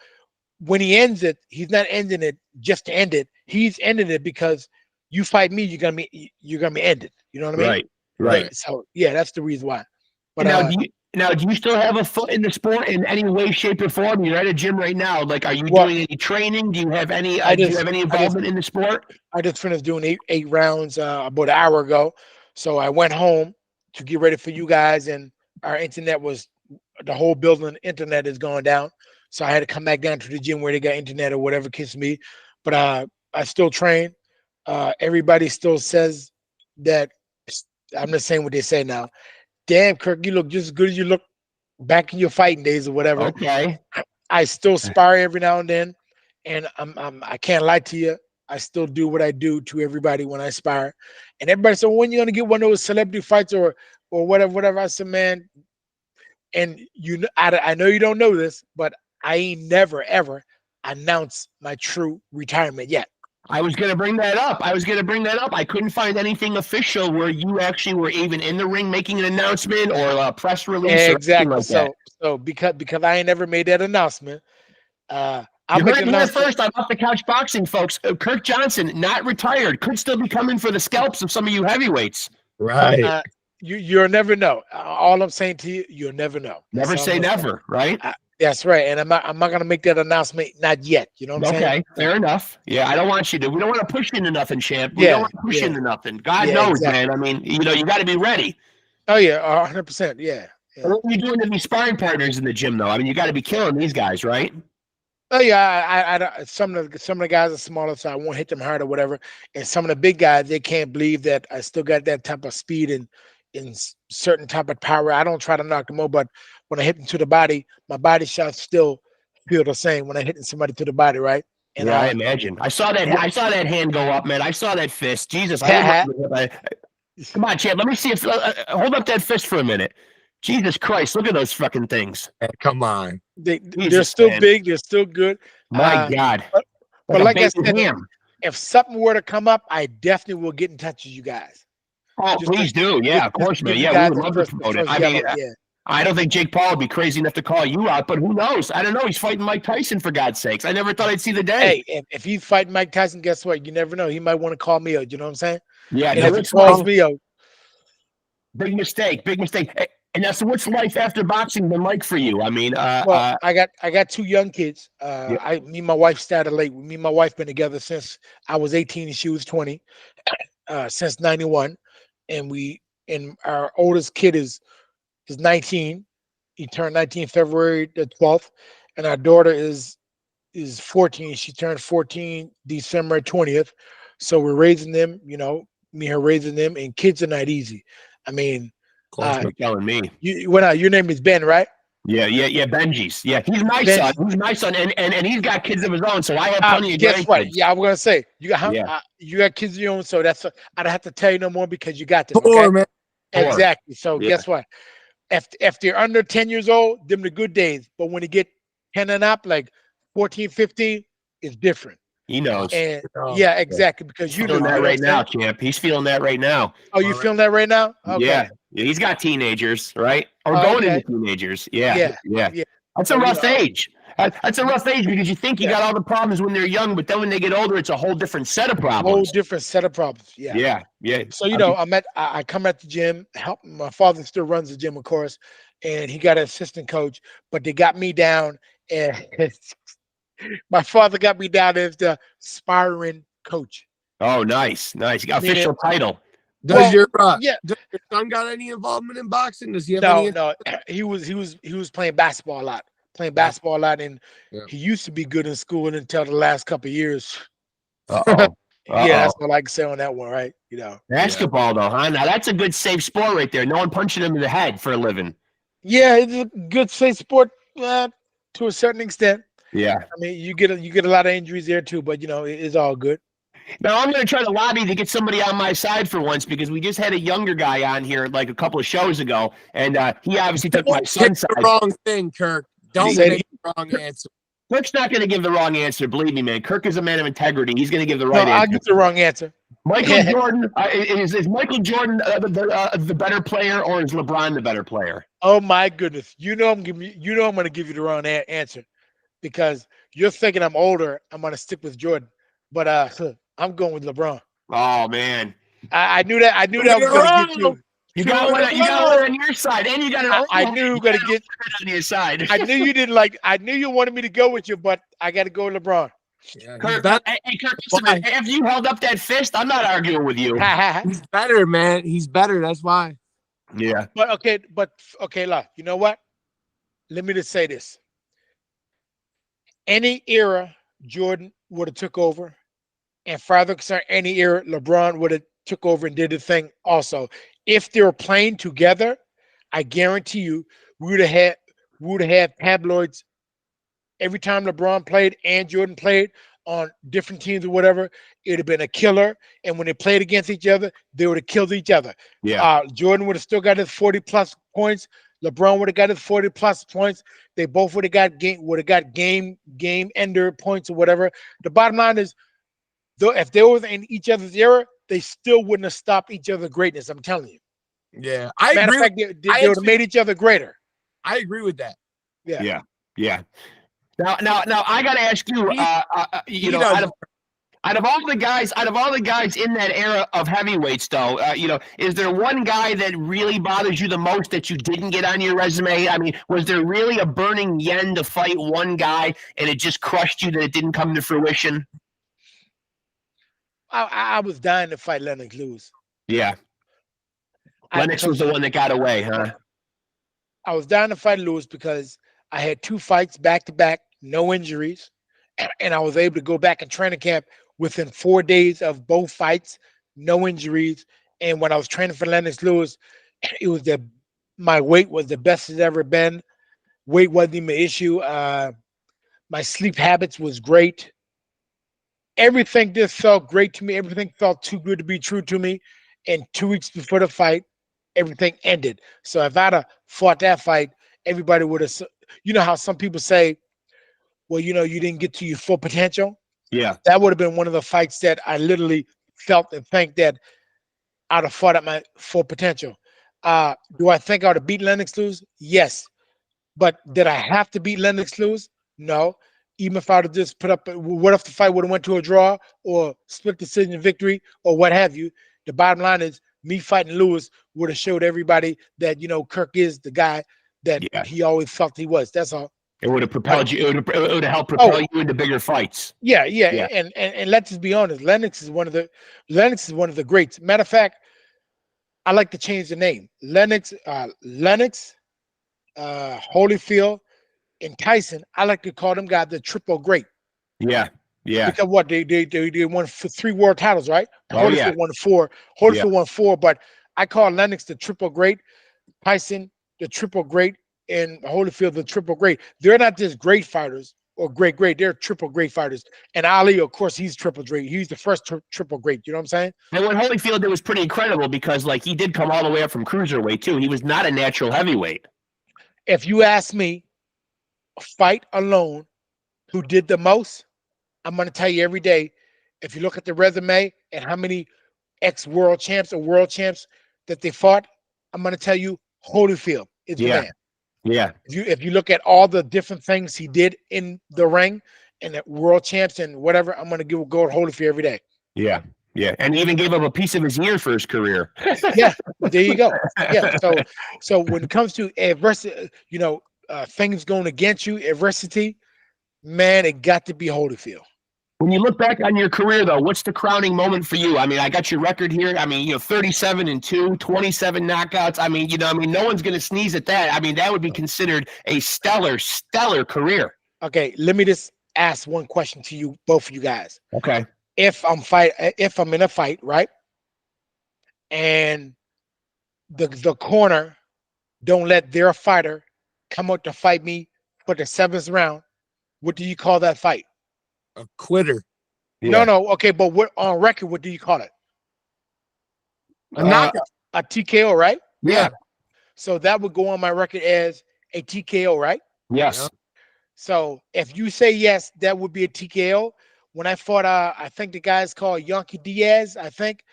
when he ends it, he's not ending it just to end it. He's ending it because you fight me, you're gonna be ended. You know what I mean? Right. So yeah, that's the reason why. But Now, do you still have a foot in the sport in any way, shape, or form? You're at a gym right now. Like, are you Well, doing any training? Do you have any? I Do you just- have any I just- involvement in the sport? I just finished doing eight rounds about an hour ago. So I went home to get ready for you guys, and our internet was the whole building. Internet is going down, so I had to come back down to the gym where they got internet or whatever kiss me. But I still train. Everybody still says that. I'm just saying what they say now. Damn, Kirk, you look just as good as you look back in your fighting days or whatever. Okay. I still spar every now and then, and I can't lie to you. I still do what I do to everybody when I spar, and everybody said, "When you gonna get one of those celebrity fights or whatever?" I said, "Man," and I know you don't know this, but I ain't never ever announced my true retirement yet. I was going to bring that up. I couldn't find anything official where you actually were even in the ring making an announcement or a press release or anything Exactly. like that. So because I ain't never made that announcement, I'll You make heard the it here announcement. first on Off the Couch Boxing, folks. Kirk Johnson, not retired, could still be coming for the scalps of some of you heavyweights. Right. You'll never know. All I'm saying to you, you'll never know. Never say never, right? That's right. And I'm not gonna make that announcement not yet. You know what I'm saying? Okay, fair enough. Yeah, I don't want you to. We don't want to push you into nothing, champ. We Yeah, don't want to push you yeah. into nothing. God Yeah, knows, exactly. man. I mean, you got to be ready. Oh yeah, 100%. Yeah. What are you doing to these sparring partners in the gym, though? I mean, you got to be killing these guys, right? Oh yeah, I some of the guys are smaller, so I won't hit them hard or whatever. And some of the big guys, they can't believe that I still got that type of speed and in certain type of power. I don't try to knock them over, but when I hit them to the body, my body shots still feel the same when I hitting somebody to the body, right? And Yeah, I imagine. I saw that. I saw that hand go up, man. I saw that fist. Jesus, come on, champ. Let me see if. Hold up that fist for a minute. Jesus Christ, look at those fucking things. Hey, come on. they're still man. big. They're still good. My God. But like I bacon said, ham. if something were to come up, I definitely will get in touch with you guys. Oh, Just please do. Yeah, of course, man. Yeah, we would love to promote it. I mean, yeah. I don't think Jake Paul would be crazy enough to call you out, but who knows? I don't know. He's fighting Mike Tyson, for God's sakes. I never thought I'd see the day. Hey, if he's fighting Mike Tyson, guess what? You never know. He might want to call me out. You know what I'm saying? Yeah, And if he calls me out, big mistake. And that's what's life after boxing been like for you? I mean, well, I got two young kids. Me and my wife started late. Me and my wife been together since I was 18 and she was 20, since 91. And our oldest kid is 19. He turned 19 February the 12th, and our daughter is 14. She turned 14 December 20th. So we're raising them. Me and her raising them, and kids are not easy. I mean, you're telling me. Your name is Ben, right? Yeah, Benji's. Yeah, he's my son. He's my son, and he's got kids of his own. So I have plenty of guess what? grandkids. Yeah, I'm gonna say you got you got kids of your own. So I don't have to tell you no more because you got them. Okay? Four, man. Exactly. So guess what? If they're under 10 years old, them the good days. But when they get 10 and up, like 14, 15, it's different. He knows. And yeah, exactly. Because He's feeling that right now, champ. He's feeling that right now. Oh, you feeling that right now? Okay. Yeah, he's got teenagers, right? Or going into teenagers. Yeah. That's a rough age. That's a rough age because you think you got all the problems when they're young, but then when they get older, it's a whole different set of problems. Whole different set of problems. Yeah. So I come at the gym. My father still runs the gym, of course, and he got an assistant coach, but they got me down, and my father got me down as the sparring coach. Oh, nice. You got official title. Does your son got any involvement in boxing? Does he have any? No. He was playing basketball a lot. And he used to be good in school until the last couple of years. Yeah, that's what I can say on that one, right? Basketball though, huh? Now that's a good safe sport right there. No one punching him in the head for a living. Yeah, it's a good safe sport to a certain extent. Yeah. I mean, you get a lot of injuries there too, but it's all good. Now I'm going to try to lobby to get somebody on my side for once because we just had a younger guy on here like a couple of shows ago, and he obviously took my Don't son's pick the side. wrong thing, Kirk. Don't Say pick the wrong answer. Kirk's not going to give the wrong answer. Believe me, man. Kirk is a man of integrity. He's going to give the No, right I'll answer. get the wrong answer. Michael Jordan is Michael Jordan the better player, or is LeBron the better player? Oh my goodness! You know I'm going to give you the wrong answer because you're thinking I'm older. I'm going to stick with Jordan, but I'm going with LeBron. Oh man, I knew that. I knew that was going to get you. You got one on your side, and you got an I knew you were going to get on your side. I knew you didn't like. I knew you wanted me to go with you, but I got to go with LeBron. Yeah, Kirk, hey, Kirk, listen, man, after you held up that fist, I'm not arguing with you. he's better, man. He's better. That's why. Yeah. But okay, look. You know what? Let me just say this. Any era Jordan would have took over, and farther concerned, any era LeBron would have took over and did the thing also. If they were playing together, I guarantee you, we would have had tabloids every time LeBron played and Jordan played on different teams or whatever. It would have been a killer. And when they played against each other, they would have killed each other. Yeah. Jordan would have still got his 40+ points. LeBron would have got his 40+ points. They both would have got game ender points or whatever. The bottom line is, though, if they were in each other's era, they still wouldn't have stopped each other's greatness. I'm telling you. Yeah, I Matter agree. of fact, they would have made each other greater. I agree with that. Yeah. Now, I got to ask you. Out of all the guys in that era of heavyweights, though, is there one guy that really bothers you the most that you didn't get on your resume? I mean, was there really a burning yen to fight one guy and it just crushed you that it didn't come to fruition? I was dying to fight Lennox Lewis. Yeah. Lennox was the one that got away, huh? I was dying to fight Lewis because I had 2 fights back to back, no injuries, and I was able to go back in training camp within 4 days of both fights, no injuries. And when I was training for Lennox Lewis, it was my weight was the best it's ever been. Weight wasn't even an issue. My sleep habits was great. Everything just felt great to me. Everything felt too good to be true to me. And 2 weeks before the fight, everything ended. So if I'd have fought that fight, everybody would have, you know how some people say, well, you didn't get to your full potential. Yeah. That would have been one of the fights that I literally felt and think that I'd have fought at my full potential. Do I think I would have beat Lennox Lewis? Yes. But did I have to beat Lennox Lewis? No. Even if I would have just put up, what if the fight would have went to a draw or split decision victory or what have you? The bottom line is me fighting Lewis would have showed everybody that, Kirk is the guy that he always felt he was. That's all. It would have propelled you. It would have helped propel you into bigger fights. Yeah. And let's just be honest. Lennox is one of the greats. Matter of fact, I like to change the name. Lennox, Holyfield, and Tyson. I like to call them guys the triple great. Yeah. Because what they won for 3 world titles, right? Holyfield won 4. Holyfield won 4, but I call Lennox the triple great, Tyson the triple great, and Holyfield the triple great. They're not just great fighters or great. They're triple great fighters. And Ali, of course, he's triple great. He's the first triple great. You know what I'm saying? And what Holyfield did was pretty incredible because, he did come all the way up from cruiserweight too. He was not a natural heavyweight. If you ask me, fight alone, who did the most, I'm going to tell you every day, if you look at the resume and how many ex-world champs or world champs that they fought, I'm going to tell you Holyfield is the man. Yeah. If you look at all the different things he did in the ring and the world champs and whatever, I'm going to go to Holyfield every day. Yeah. And he even gave up a piece of his ear for his career. Yeah. There you go. Yeah. So when it comes to adversity, things going against you, adversity, man, it got to be Holyfield. When you look back on your career, though, what's the crowning moment for you? I mean, I got your record here. I mean, 37-2, 27 knockouts. I mean, no one's going to sneeze at that. I mean, that would be considered a stellar career. Okay, let me just ask one question to you, both of you guys. Okay. If I'm in a fight, right, and the corner don't let their fighter come out to fight me for the 7th round, what do you call that fight? A quitter. No, no. Okay, but what on record? What do you call it? A knockout. A TKO, right? Yeah. So that would go on my record as a TKO, right? Yes. So if you say yes, that would be a TKO. When I fought, I think the guy's called Yankee Diaz. I think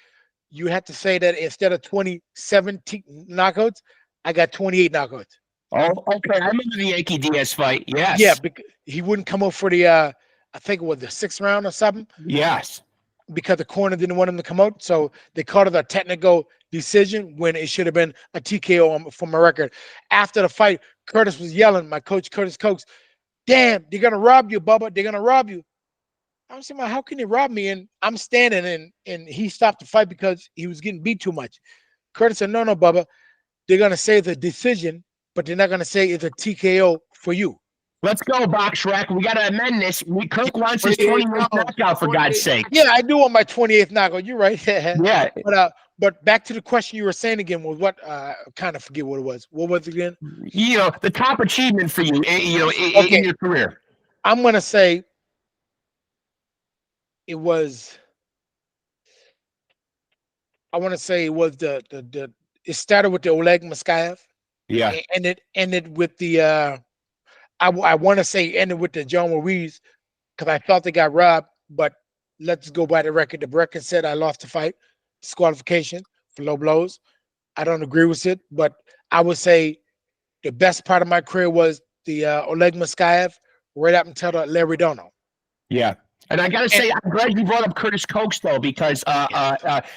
you have to say that instead of 27 knockouts, I got 28 knockouts. Oh, okay. I remember the Yankee Diaz fight. Yes. Yeah, because he wouldn't come up for the, I think it was the 6th round or something. Yes. Because the corner didn't want him to come out. So they called it a technical decision when it should have been a TKO for my record. After the fight, Curtis was yelling, my coach, Curtis Cokes, damn, they're going to rob you, Bubba. They're going to rob you. I'm saying, how can they rob me? And I'm standing and he stopped the fight because he was getting beat too much. Curtis said, no, Bubba. They're going to say it's a decision, but they're not going to say it's a TKO for you. Let's go, Box Shrek. We got to amend this. Kirk wants his 28th knockout, for God's sake. Yeah, I do want my 28th knockout. You're right. Yeah. But back to the question you were saying again was what? I kind of forget what it was. What was it again? You know, the top achievement for you, in your career. I'm going to say it was, I want to say it was it started with the Oleg Maskayev. Yeah. And it ended with the, I want to say ended with the John Ruiz because I thought they got robbed, but let's go by the record. The record said I lost the fight, disqualification for low blows. I don't agree with it, but I would say the best part of my career was the Oleg Maskayev right up until the Larry Dono. Yeah. And I got to say, I'm glad you brought up Curtis Cokes, though, because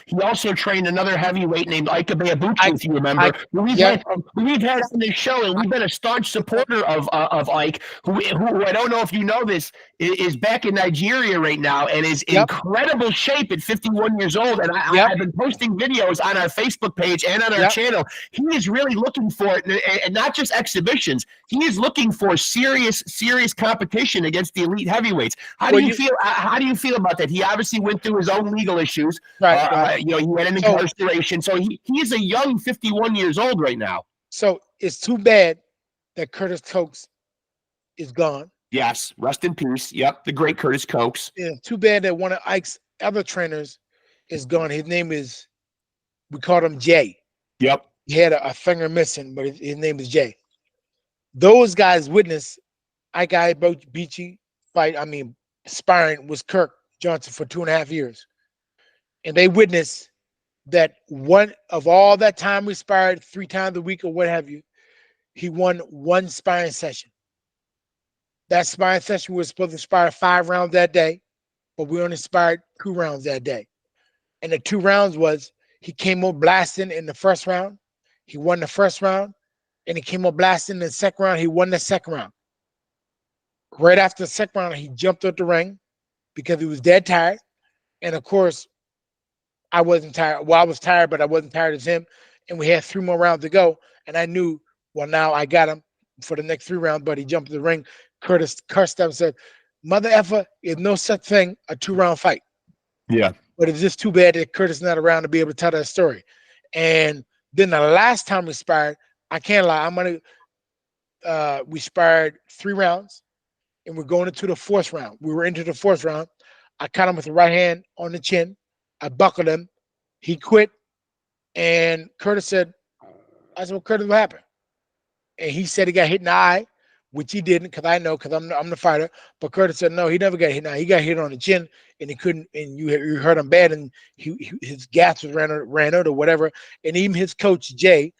he also trained another heavyweight named Ike Bayabuchi, if you remember. We've had on this show, and we've been a staunch supporter of Ike, who I don't know if you know this, is back in Nigeria right now and is in incredible shape at 51 years old. And I've been posting videos on our Facebook page and on our channel. He is really looking for it, and not just exhibitions. He is looking for serious competition against the elite heavyweights. How do you feel about that? He obviously went through his own legal issues. Right. He had an incarceration. So he is a young 51 years old right now. So it's too bad that Curtis Cokes is gone. Yes. Rest in peace. Yep. The great Curtis Cokes. Yeah. Too bad that one of Ike's other trainers is gone. His name is, we called him Jay. Yep. He had a finger missing, but his name is Jay. Those guys witnessed Ike Beachy fight. I mean, sparring was KIRK Johnson for 2.5 years. And they witnessed that one of all that time we sparred 3 times a week or what have you, he won 1 sparring session. That sparring session was supposed to spar 5 rounds that day, but we only sparred 2 rounds that day. And the 2 rounds was he came up blasting in the first round. He won the first round. And he came up blasting in the second round. He won the second round. Right after the second round, he jumped out the ring because he was dead tired. And of course, I wasn't tired. Well, I was tired, but I wasn't tired as him. And we had 3 more rounds to go. And I knew, well, now I got him for the next 3 rounds, but he jumped in the ring. Curtis cursed up and said, mother effer, is no such thing, a 2-round fight. Yeah. But it's just too bad that Curtis is not around to be able to tell that story. And then the last time we sparred, I can't lie, we sparred 3 rounds. And we're going into the 4th round. We were into the 4th round. I caught him with the right hand on the chin. I buckled him. He quit. And Curtis said, I said, well, Curtis, what happened? And he said he got hit in the eye, which he didn't, because I know, because I'm the fighter. But Curtis said, no, he never got hit in the eye. He got hit on the chin, and he couldn't, and you hurt him bad, and his gas was ran out or whatever. And even his coach, Jay,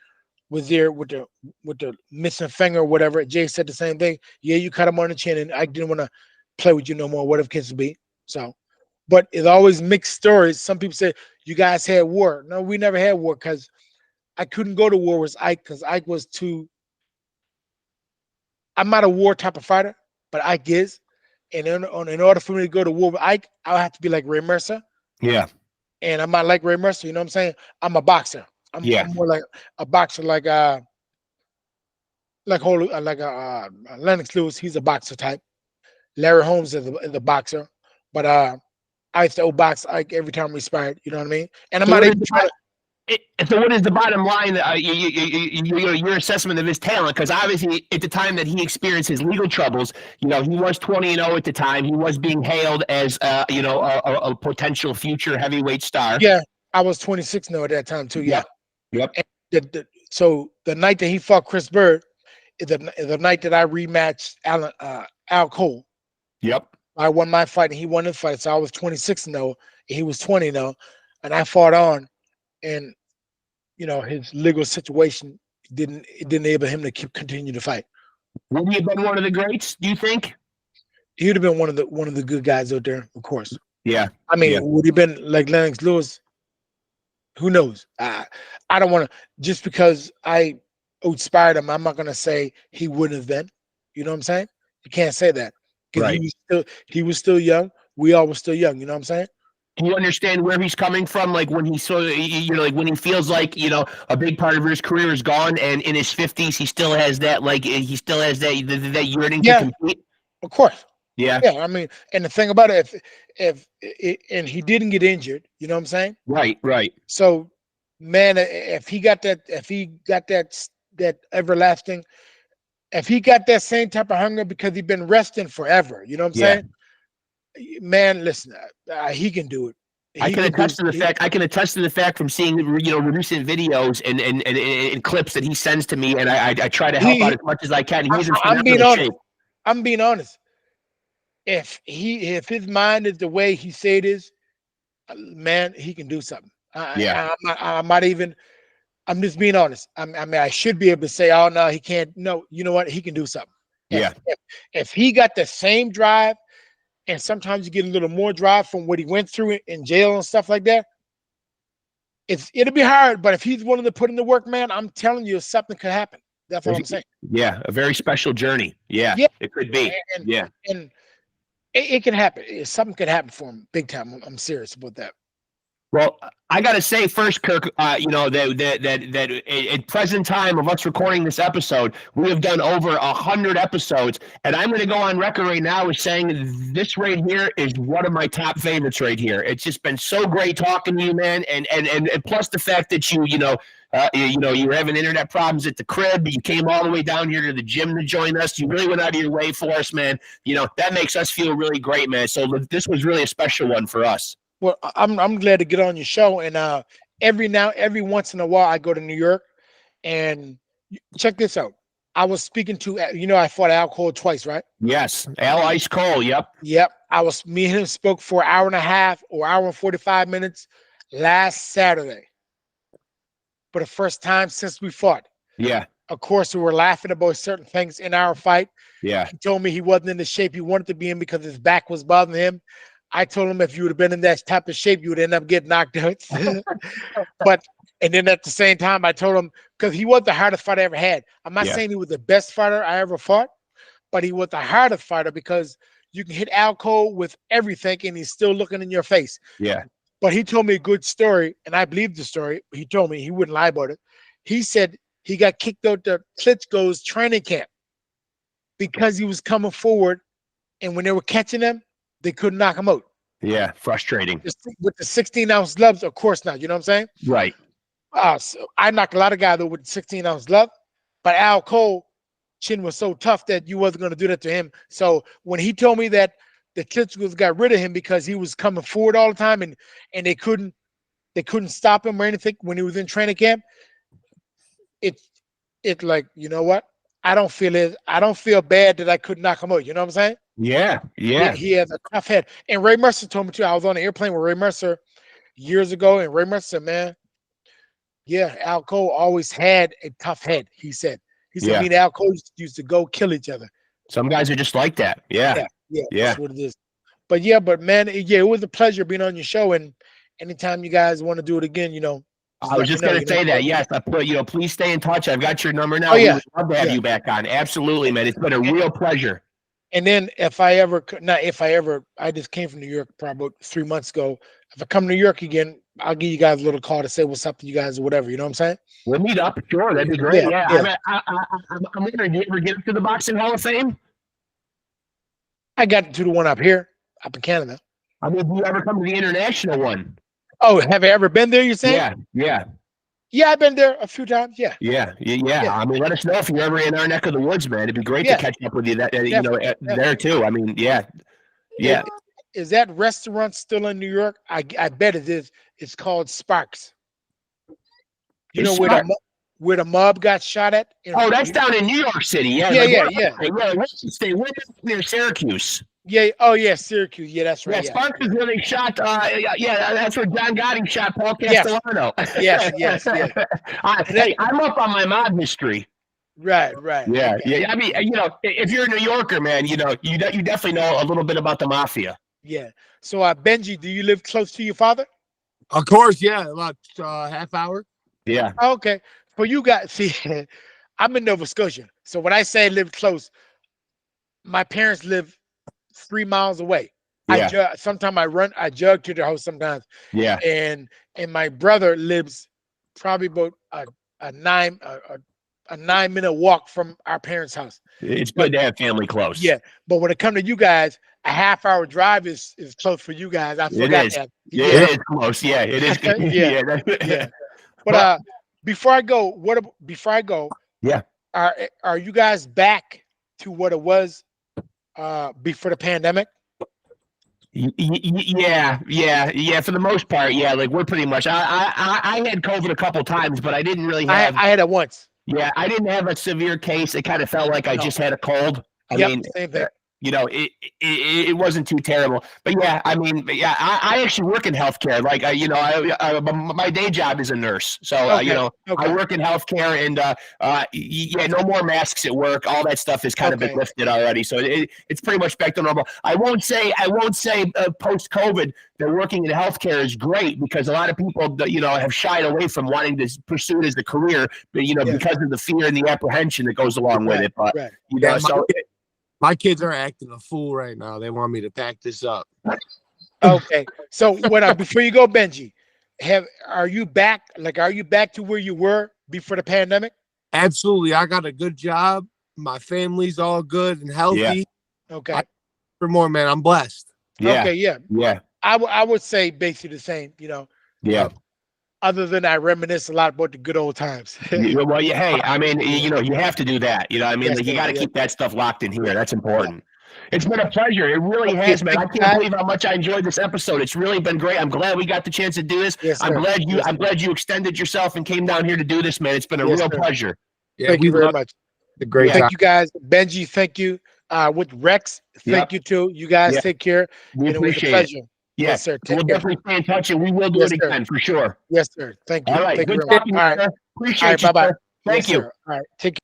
was there with the missing finger or whatever. Jay said the same thing. Yeah, you cut him on the chin, and I didn't want to play with you no more, whatever kids be. So, but it's always mixed stories. Some people say, you guys had war. No, we never had war because I couldn't go to war with Ike because Ike was too, I'm not a war type of fighter, but Ike is. And in order for me to go to war with Ike, I'll have to be like Ray Mercer. Yeah. And I'm not like Ray Mercer, you know what I'm saying? I'm a boxer. I'm more like a boxer, like Lennox Lewis. He's a boxer type. Larry Holmes is a boxer, but I used to box Ike every time we sparred. You know what I mean? And I'm not even So what is the bottom line? Your assessment of his talent, because obviously at the time that he experienced his legal troubles, he was 20-0 at the time. He was being hailed as a potential future heavyweight star. Yeah, I was 26-0 at that time too. Yeah. Yep. And so the night that he fought Chris Bird is the night that I rematched Al Cole. Yep. I won my fight and he won the fight. So I was 26-0 and he was 20-0, and I fought on, and his legal situation didn't enable him to continue to fight. Would he have been one of the greats, do you think? He would have been one of the good guys out there, of course. Yeah. I mean, would he have been like Lennox Lewis? Who knows? I don't want to, just because I inspired him, I'm not going to say he wouldn't have been. You know what I'm saying? You can't say that. Because he was still young. We all were still young. You know what I'm saying? Do you understand where he's coming from? Like when he like when he feels like, a big part of his career is gone, and in his 50s, he still has that, that yearning to compete. Of course. Yeah. Yeah. I mean, and the thing about it, if he didn't get injured, you know what I'm saying? Right. So, man, if he got that everlasting, if he got that same type of hunger because he's been resting forever, you know what I'm saying? Man, listen, he can do it. I can attest to the fact from seeing recent videos and clips that he sends to me, and I try to help out as much as I can. He's in phenomenal shape. I'm being honest. If his mind is the way he say it is, man, he can do something. I'm just being honest. I mean, I should be able to say, oh no, he can't. No, you know what? He can do something. If he got the same drive, and sometimes you get a little more drive from what he went through in jail and stuff like that, it'll be hard. But if he's willing to put in the work, man, I'm telling you, something could happen. That's what I'm saying. Yeah, a very special journey. Yeah, it could be. And it can happen. Something could happen for him big time. I'm serious about that. Well, I got to say first, Kirk, that at present time of us recording this episode, we have done over 100 episodes, and I'm going to go on record right now as saying this right here is one of my top favorites right here. It's just been so great talking to you, man, and plus the fact that you were having internet problems at the crib, you came all the way down here to the gym to join us. You really went out of your way for us, man. That makes us feel really great, man. So this was really a special one for us. Well, I'm glad to get on your show, and every once in a while I go to New York, and check this out. I was speaking to I fought Al Cole twice, right? Yes, Al Ice Cole. Yep. Me and him spoke for an hour and a half or hour and 45 minutes last Saturday, for the first time since we fought. Yeah. Of course, we were laughing about certain things in our fight. Yeah. He told me he wasn't in the shape he wanted to be in because his back was bothering him. I told him if you would have been in that type of shape, you would end up getting knocked out. And then at the same time, I told him, because he was the hardest fighter I ever had. I'm not saying he was the best fighter I ever fought, but he was the hardest fighter because you can hit Al Cole with everything and he's still looking in your face. Yeah. But he told me a good story, and I believe the story. He told me, he wouldn't lie about it. He said he got kicked out the Klitschko's training camp because he was coming forward, and when they were catching him, they couldn't knock him out. Yeah, frustrating. With the 16-ounce gloves, of course not. You know what I'm saying? Right. So I knocked a lot of guys out with 16-ounce glove, but Al Cole chin was so tough that you wasn't going to do that to him. So when he told me that the Klitschko's got rid of him because he was coming forward all the time, and they couldn't stop him or anything when he was in training camp, it's like, you know what? I don't feel bad that I couldn't knock him out. You know what I'm saying? Yeah. He has a tough head. And Ray Mercer told me too. I was on an airplane with Ray Mercer years ago, and Ray Mercer said, man, Al Cole always had a tough head. He said, me and Al Cole used to go kill each other. Some guys are just like that. Yeah. That's what it is. But man, it was a pleasure being on your show. And anytime you guys want to do it again, I was just going to say that. Yes, please stay in touch. I've got your number now. Oh, yeah. We'd love to have you back on. Absolutely, man. It's been a real pleasure. And then I just came from New York probably about 3 months ago. If I come to New York again, I'll give you guys a little call to say what's up to you guys or whatever. You know what I'm saying? We'll meet up. Sure. That'd be great. Yeah. I'm wondering, did you ever get to the Boxing Hall of Fame? I got to the one up here, up in Canada. I mean, do you ever come to the international one? Oh, have I ever been there, you're saying? Yeah. Yeah, I've been there a few times. Yeah. Yeah. Yeah. I mean, let us know if you're ever in our neck of the woods, man. It'd be great Yeah. to catch up with you. That Definitely. there too. I mean, yeah. Is that restaurant still in New York? I bet it is. It's called Sparks. You know where the mob got shot at? Oh, that's down in New York City. Yeah. Yeah. We're near Syracuse. Yeah. Oh, yeah. Syracuse. Yeah, that's right. Yeah, Sparks is where they shot. That's where John Gotti shot Paul Yes. Castellano. Yes. Hey, I'm up on my mob history. Right. Yeah, Okay. I mean, if you're a New Yorker, man, you definitely know a little bit about the mafia. Yeah. So, Benji, do you live close to your father? Of course, yeah, about half hour. Yeah. Okay. For you guys, see, I'm in Nova Scotia. So when I say live close, my parents live 3 miles away. Yeah. Sometimes I jog to their house sometimes. Yeah. And my brother lives probably about a 9-minute walk from our parents' house. It's good to have family close. Yeah. But when it comes to you guys, a half-hour drive is close for you guys. I forgot that. Yeah, it is close. Yeah, it is good. Yeah. But before I go, yeah, are you guys back to what it was before the pandemic? Yeah. For the most part, yeah. Like we're pretty much. I had COVID a couple times, but I didn't really have. I had it once. Yeah, I didn't have a severe case. It kind of felt like I just had a cold. I mean, same thing. It wasn't too terrible, but yeah, I mean, yeah, I actually work in healthcare. Like, my day job is a nurse, so I work in healthcare, and no more masks at work. All that stuff has kind of been lifted already, so it's pretty much back to normal. I won't say post COVID that working in healthcare is great, because a lot of people have shied away from wanting to pursue it as a career, but because of the fear and the apprehension that goes along with it. But my kids are acting a fool right now. They want me to pack this up. Okay. So before you go, Benji, are you back to where you were before the pandemic? Absolutely. I got a good job. My family's all good and healthy. Yeah. Okay. For more, man, I'm blessed. Yeah. Okay, yeah. I would say basically the same, Yeah. Other than I reminisce a lot about the good old times. Well, hey, I mean, you have to do that. You got to keep that stuff locked in here. That's important. It's been a pleasure. It really has, man. I can't believe how much I enjoyed this episode. It's really been great. I'm glad we got the chance to do this. Yes, I'm glad you extended yourself and came down here to do this, man. It's been a real pleasure. Yeah, thank you very much. The great Thank you guys. Benji, thank you. With Rexx, thank you too. You guys take care. We appreciate it. Yes, sir. We'll definitely stay in touch, and we will do it again for sure. Yes, sir. Thank you. All right. Thank Good you talking very much. to you, sir. Appreciate you. Bye-bye. Thank you. All right. Take care.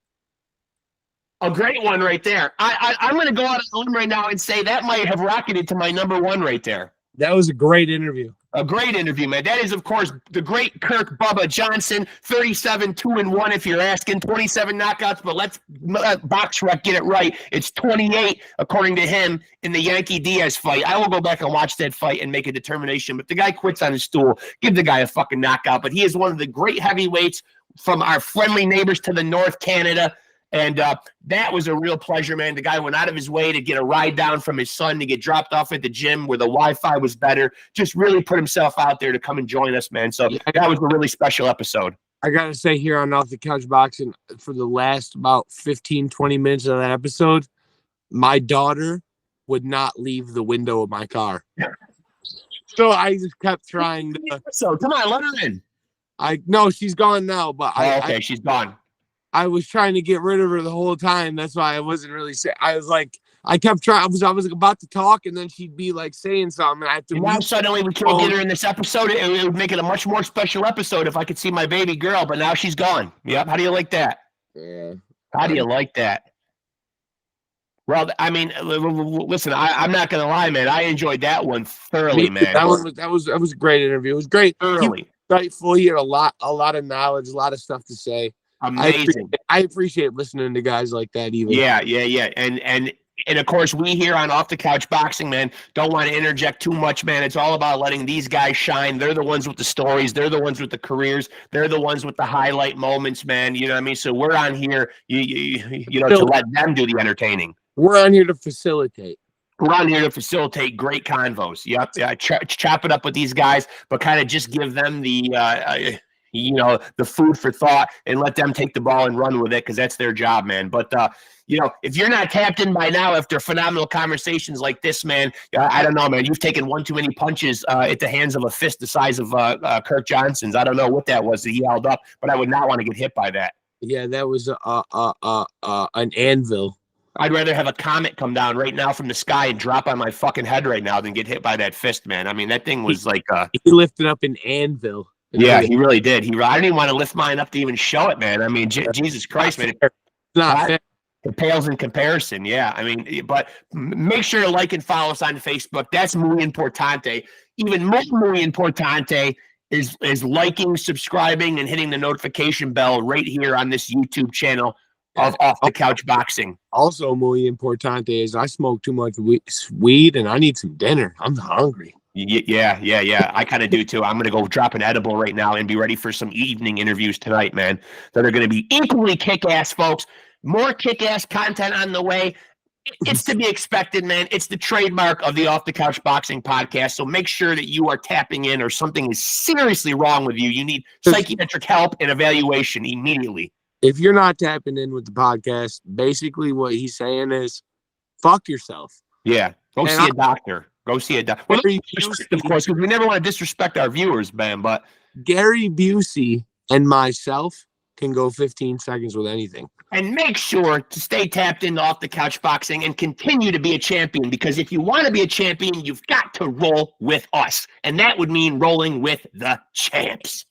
A great one right there. I'm going to go out on a limb right now and say that might have rocketed to my number one right there. That was a great interview. A great interview, man. That is, of course, the great KIRK Bubba Johnson. 37, 2-1 if you're asking. 27 knockouts, but let's BoxRec get it right. It's 28, according to him, in the Yankee Diaz fight. I will go back and watch that fight and make a determination. But the guy quits on his stool. Give the guy a fucking knockout. But he is one of the great heavyweights from our friendly neighbors to the north, Canada. And that was a real pleasure, man. The guy went out of his way to get a ride down from his son to get dropped off at the gym where the Wi-Fi was better. Just really put himself out there to come and join us, man. So that was a really special episode. I got to say here on Off the Couch Boxing, for the last about 15, 20 minutes of that episode, my daughter would not leave the window of my car. So I just kept trying to. So come on, let her in. No, she's gone now, but she's gone. I was trying to get rid of her the whole time. That's why I wasn't really saying. I was like, I kept trying. I was about to talk, and then she'd be like saying something. And I have to. Now suddenly we can't get her in this episode. It would make it a much more special episode if I could see my baby girl. But now she's gone. Yep. How do you like that? Yeah. How do you like that? Well, I mean, listen. I'm not gonna lie, man. I enjoyed that one thoroughly, man. That was a great interview. It was great. Thoroughly. He had a lot of knowledge, a lot of stuff to say. Amazing. I appreciate listening to guys like that. Even. Yeah. And of course, we here on Off the Couch Boxing, man, don't want to interject too much, man. It's all about letting these guys shine. They're the ones with the stories. They're the ones with the careers. They're the ones with the highlight moments, man. You know what I mean? So we're on here, to let them do the entertaining. We're on here to facilitate. We're on here to facilitate great convos. Yep. Chop it up with these guys, but kind of just give them the, the food for thought and let them take the ball and run with it because that's their job, man. But if you're not tapped in by now after phenomenal conversations like this, man, I don't know, man. You've taken one too many punches at the hands of a fist the size of Kirk Johnson's. I don't know what that was that he held up, but I would not want to get hit by that. Yeah, that was an anvil. I'd rather have a comet come down right now from the sky and drop on my fucking head right now than get hit by that fist, man. I mean, that thing was like he lifted up an anvil. Yeah, he really did. I didn't even want to lift mine up to even show it, man. I mean, Jesus Christ, man. It's not fair. It pales in comparison. Yeah, I mean, but make sure to like and follow us on Facebook. That's muy importante. Even more muy importante is liking, subscribing, and hitting the notification bell right here on this YouTube channel of Off the Couch Boxing. Also, muy importante is I smoke too much weed and I need some dinner. I'm hungry. Yeah. I kind of do too. I'm going to go drop an edible right now and be ready for some evening interviews tonight, man. That are going to be equally kick-ass, folks. More kick-ass content on the way. It's to be expected, man. It's the trademark of the Off the Couch Boxing podcast. So make sure that you are tapping in or something is seriously wrong with you. You need psychiatric help and evaluation immediately. If you're not tapping in with the podcast, basically what he's saying is fuck yourself. Yeah. Go see a doctor. Go see a doctor. Well, of course, because we never want to disrespect our viewers, man. But Gary Busey and myself can go 15 seconds with anything. And make sure to stay tapped into Off the Couch Boxing and continue to be a champion, because if you want to be a champion, you've got to roll with us. And that would mean rolling with the champs.